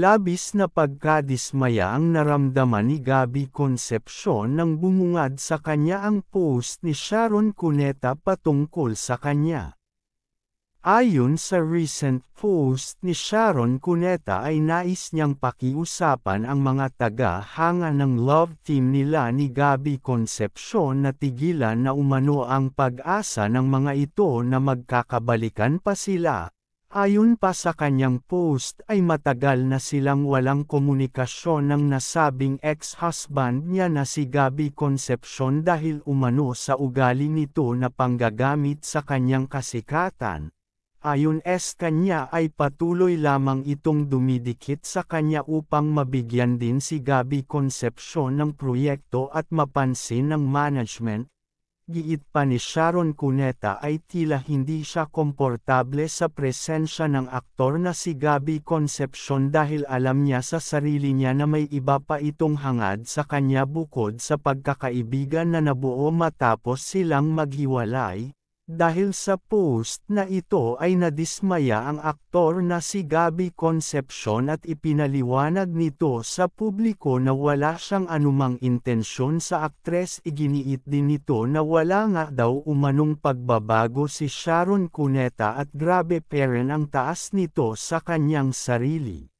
Labis na pagkadismaya ang naramdaman ni Gabby Concepcion nang bumungad sa kanya ang post ni Sharon Cuneta patungkol sa kanya. Ayon sa recent post ni Sharon Cuneta ay nais niyang pakiusapan ang mga taga-hanga ng love team nila ni Gabby Concepcion na tigilan na umano ang pag-asa ng mga ito na magkakabalikan pa sila. Ayon pa sa kanyang post ay matagal na silang walang komunikasyon ng nasabing ex-husband niya na si Gabby Concepcion dahil umano sa ugali nito na panggagamit sa kanyang kasikatan. Ayon kanya ay patuloy lamang itong dumidikit sa kanya upang mabigyan din si Gabby Concepcion ng proyekto at mapansin ng management. Giit pa ni Sharon Cuneta ay tila hindi siya komportable sa presensya ng aktor na si Gabby Concepcion dahil alam niya sa sarili niya na may iba pa itong hangad sa kanya bukod sa pagkakaibigan na nabuo matapos silang maghiwalay. Dahil sa post na ito ay nadismaya ang aktor na si Gabby Concepcion at ipinaliwanag nito sa publiko na wala siyang anumang intensyon sa aktres. Iginiit din nito na wala nga daw umanong pagbabago si Sharon Cuneta at grabe pa rin ang taas nito sa kanyang sarili.